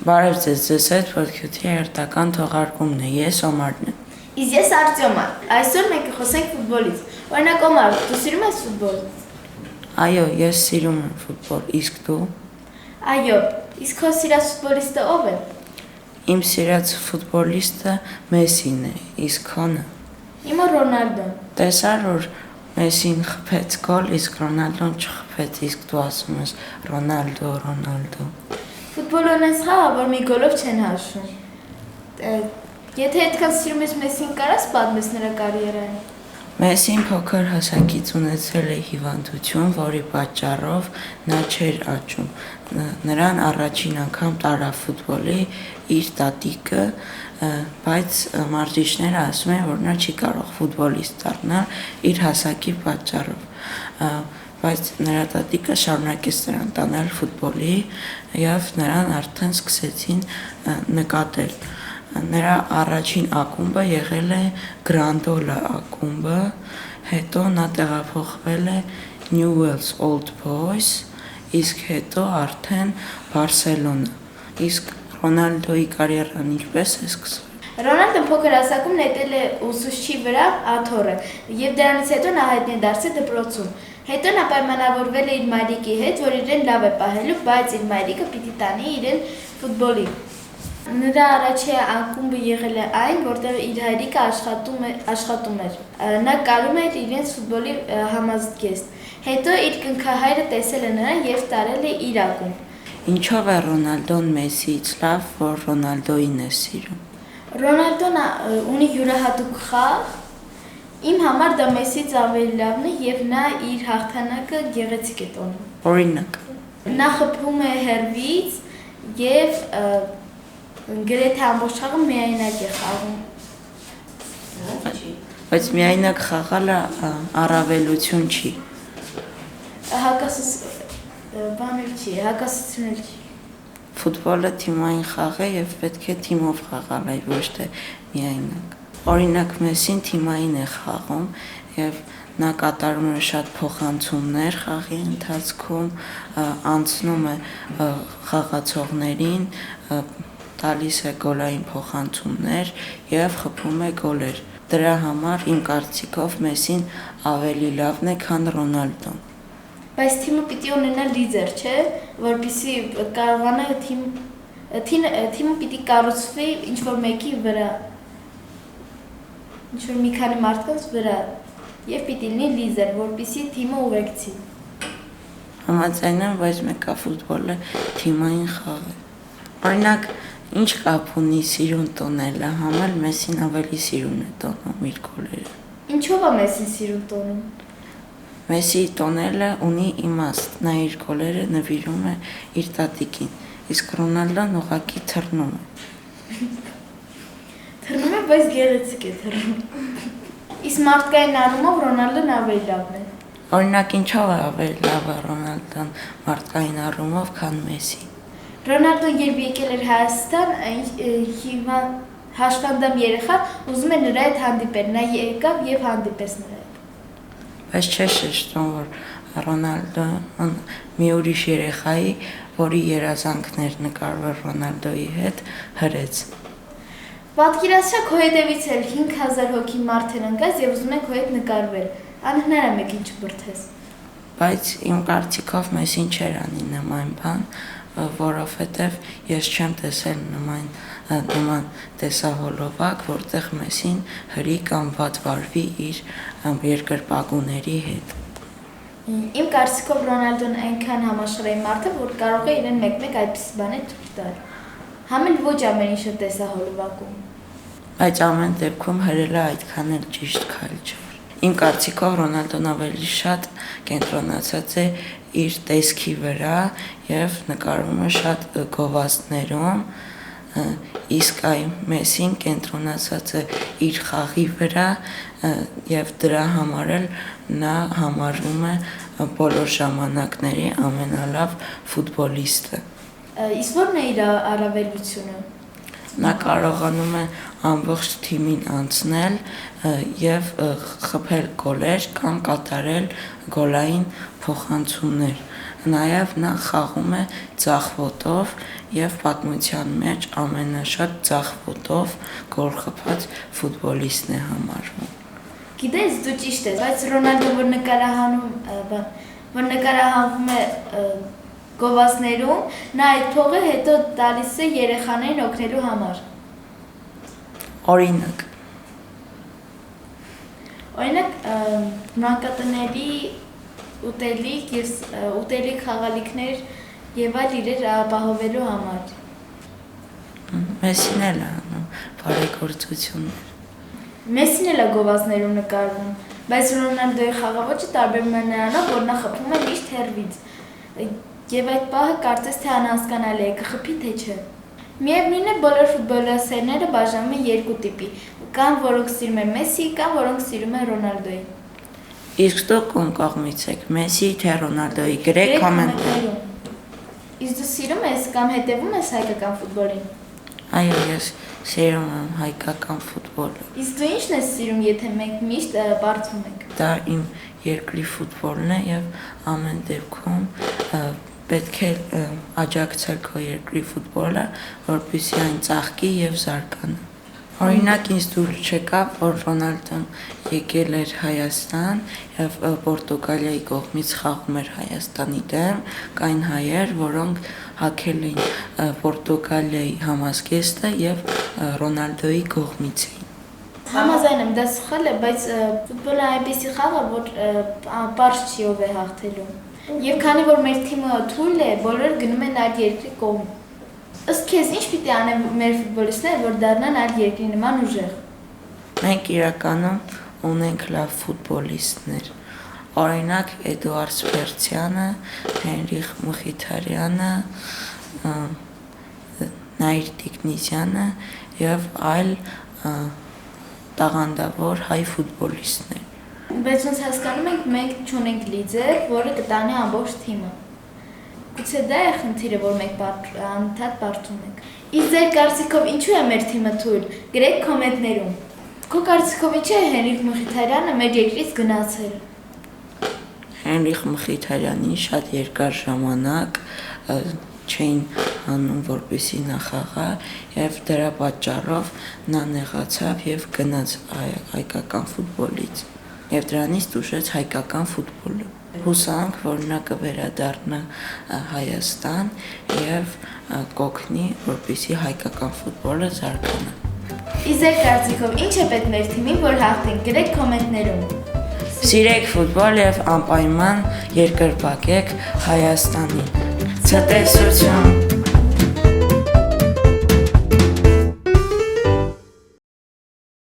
Բարև ձեզ հետ ոդքյութի հերթական թողարկումն է, ես Օմարն եմ։ Իսկ ես Արտյոմը, այսօր մենք կխոսենք ֆուտբոլից, օրինակ Օմար, դու սիրում ես ֆուտբոլ։ Այո, ես սիրում եմ ֆուտբոլ, իսկ դու։ Այո, իսկ քո սիրած ֆուտբոլիստը ով է։ Իմ սիրած ֆուտբոլիստը Մեսին է, իսկ քոնը։ Իմը Ռոնալդոն։ Տեսար, որ Մեսին խփեց գոլ, իսկ Ռոնալդոն չխփեց, իսկ դու ասում ես Ռոնալդո։ Ֆուտբոլն այս խաղը, որ մի գոլով չեն հաշվում։ Եթե այդքան սիրում ես Մեսին, կարաս պատմես նրա կարիերային։ Մեսին փոքր հասակից ունեցել է հիվանդություն, որի պատճառով նա չէր աճում։ Նրան առաջին անգամ տարավ ֆուտբոլի իր տատիկը, բայց մարզիչները ասում են, որ նա չի կարող ֆուտբոլիստ դառնալ իր հասակի պատճառով։ Բայց նրա տատիկը շարունակեց նրան տանել ֆուտբոլի եւ նրան արդեն սկսեցին նկատել։ Նրա առաջին ակումբը եղել է Grandiola ակումբը, հետո նա տեղափոխվել է Newell's Old Boys, իսկ հետո արդեն Բարսելոնա։ Իսկ Ռոնալդոյի կարիերան ինչպես է սկսվել։ Ռոնալդոն փոքր հասակում նետել է ուսուցչի վրա աթոռը եւ դրանից հետո նա հայտնի դարձել դպրոցում։ Հետո նա պայմանավորվել է իր մայրիկի հետ, որ իրեն լավ է պահելու, բայց իր մայրիկը պիտի տանի իրեն ֆուտբոլի։ Նրա առաջի ակումբը եղել է այն, որտեղ իր հայրիկը աշխատում էր։ Նա կարում էր իրենց ֆուտբոլի համազգեստ։ Հետո իր կնքահայրը տեսել է նրան եւ տարել է իր ակումբ։ Ինչով է Ռոնալդոն Մեսիից լավ, որ Ռոնալդոին է սիրում։ Ռոնալդոն ունի յուրահատուկ խաղ։ Իմ համար դա Մեսիից ավելի լավն է եւ նա իր հաղթանակը գեղեցիկ է տոնում։ Օրինակ։ Նա խփում է հերվից եւ գրեթե ամբողջ խաղը միայնակ է խաղում։ Բայց միայնակ խաղալը առավելություն չի։ Հակասություններ չի։ Ֆուտբոլը թիմային խաղ է եւ պետք է թիմով խաղալ, այլ ոչ թե միայնակ։ Օրինակ Մեսին թիմային է խաղում եւ նա կատարում է շատ փոխանցումներ խաղի ընթացքում, անցնում է խաղացողներին, տալիս է գոլային փոխանցումներ եւ խփում է գոլեր։ Դրա համար իմ կարծիքով Մեսին ավելի լավն է, քան Ռոնալդոն։ Բայց թիմը պիտի ունենա լիդեր, չէ՞, որպեսզի կարողանա թիմը պիտի կառուցվի ինչ-որ մեկի վրա, ինչ-որ մի քանի մարդկանց վրա, եւ պիտի լինի լիդեր, որպեսզի թիմը ուղեկցի։ Համաձայն եմ, բայց մեկը ֆուտբոլը թիմային խաղ է։ Օրինակ, ինչ կապ ունի սիրուն տոնելը, համել Մեսին ավելի սիրուն է տոնում իր գոլերը։ Ինչով է Մեսին սիրուն տոնում։ Մեսիի տոնելը ունի իմաստ, նա իր գոլերը նվիրում է իր տատիկին, իսկ Ռոնալդոն ուղղակի թռնում է։ Թռնում է, բայց գեղեցիկ է թռնում։ Իսկ մարդկային առումով Ռոնալդոն ավելի լավն է։ Օրինակ ինչով է ավելի լավը Ռոնալդոն մարդկային առումով, քան Մեսին։ Ռոնալդոն երբ եկել էր Հայաստան, հաշվանդամ երեխա, ուզում է նրա հետ հանդիպել, նա եկավ եւ հանդիպեց նրա հետ։ Բայց չէ շեշտում, որ Ռոնալդոն մի ուրիշ երեխայի, որի երազանքներ նկարվել Ռոնալդոյի հետ, հրեց։ Պատկերացրա քո հետևից էլ 5000 հոգի մարդ են ընկած եւ ուզում են քո հետ նկարվել։ Անհնար է մեկին չբրդես։ Բայց իմ կարծիքով Մեսին չէր անի նման բան, որովհետև ես չեմ տեսել նման տեսահոլովակ, որտեղ Մեսին հրի կամ վատ վարվի իր երկրպագուների հետ։ Իմ կարծիքով Ռոնալդոն այնքան համաշխարհային մարդ է, որ կարող է իրեն մեկ-մեկ այդպես բաներ թույլ տալ։ Համել ոչ ամեն ինչը տեսահոլովակում։ Բայց ամեն դեպքում հրելը այդքան էլ ճիշտ քայլ չէ։ Իմ կարծիքով Ռոնալդոն ավելի շատ կենտրոնացած է իր տեսքի վրա եւ նկարվում է շատ գովազդներում, իսկ այ Մեսին կենտրոնացած է իր խաղի վրա եւ դրա համար էլ նա համարվում է բոլոր ժամանակների ամենալավ ֆուտբոլիստը։ Իսկ ո՞րն է իր առավելությունը։ Նա կարողանում է ամբողջ թիմին անցնել եւ խփել գոլեր կամ կատարել գոլային փոխանցումներ։ Նաեւ նա խաղում է ձախ ոտով եւ պատմության մեջ ամենաշատ ձախ ոտով գոլ խփած ֆուտբոլիստն է համարվում։ Գիտես, դու ճիշտ ես, բայց Ռոնալդոն որ նկարահանվում է գովազդներում, նա այդ փողը հետո տալիս է երեխաներին օգնելու համար։ Օրինակ մանկատների ուտելիք խաղալիքներ եւ այլ իրեր ապահովելու համար։ Մեսին էլ է անում բարեգործություններ։ Մեսին էլ է գովազդներում նկարվում, բայց Ռոնալդոյի խաղաոճը տարբերվում է նրանով, որ նա խփում է միշտ հեռվից։ Եվ այդ պահը կարծես թե անհասկանալի է, կխփի թե չէ։ Միևնույն է, բոլոր ֆուտբոլասերները բաժանում են երկու տիպի, կան որոնք սիրում են Մեսսի, կան որոնք սիրում են Ռոնալդոյի։ Իսկ դուք ում կողմից եք, Մեսսի թե Ռոնալդոյի, գրեք կոմենտներում։ Իսկ դու սիրում ես կամ հետևում ես հայկական ֆուտբոլին։ Այո, ես սիրում եմ հայկական ֆուտբոլը։ Իսկ դու ի՞նչն ես սիրում, եթե մենք միշտ բարձում ենք։ Դա իմ երկրի ֆուտբոլն է եւ ամեն դեպքում պետք է աջակցել քո երկրի ֆուտբոլը, որպեսզի այն ծաղկի եւ զարգանա։ Օրինակ ինձ դուր չեկավ, որ Ռոնալդոն եկել էր Հայաստան եւ Պորտուգալիայի կողմից խաղում էր Հայաստանի դեմ, կային հայեր, որոնք հագել էին Պորտուգալիայի համազգեստը եւ Ռոնալդոյի կողմից էին։ Համաձայն եմ, դա սխալ է, բայց ֆուտբոլը այնպեսի խաղ է, որ պարզ չի ով է հաղթելու։ Եվ քանի որ մեր թիմը թույլ է, բոլորը գնում են այդ երկրի կողմ։ Ըստ քեզ ինչ պիտի անեն մեր ֆուտբոլիստները, որ դառնան այդ երկրի նման ուժեղ։ Մենք իրականում ունենք լավ ֆուտբոլիստներ։ Օրինակ Էդուարդ Սպերցյանը, Հենրիխ Մխիթարյանը, Նաիր Տիկնիկյանը եւ այլ տաղանդավոր հայ ֆուտբոլիստներ։ Բայց ոնց հասկանում ենք, մենք չունենք լիդեր, որը կտանի ամբողջ թիմը։ Գուցե դա է խնդիրը, որ մենք անընդհատ բարդում ենք։ Իսկ ձեր կարծիքով ինչու է մեր թիմը թույլ։ Գրեք կոմենտներում։ Քո կարծիքով ինչ է Հենրիխ Մխիթարյանը մեր երկրից գնացել։ Հենրիխ Մխիթարյանին շատ երկար ժամանակ չէին անում, որպեսզի նա խաղա եւ դրա պատճառով նա նեղացավ եւ գնաց հայկական ֆուտբոլից եւ դրանից դուժեց հայկական ֆուտբոլը։ Հուսանք, որ նա կվերադառնա Հայաստան եւ կօգնի, որպեսզի հայկական ֆուտբոլը զարգանա։ Իսկ ձեր կարծիքով ինչ է պետք մեր թիմին, որ հաղթենք, գրեք կոմենտներում։ Սիրեք ֆուտբոլ եւ անպայման երկրպագեք Հայաստանին։ Ցտեսություն։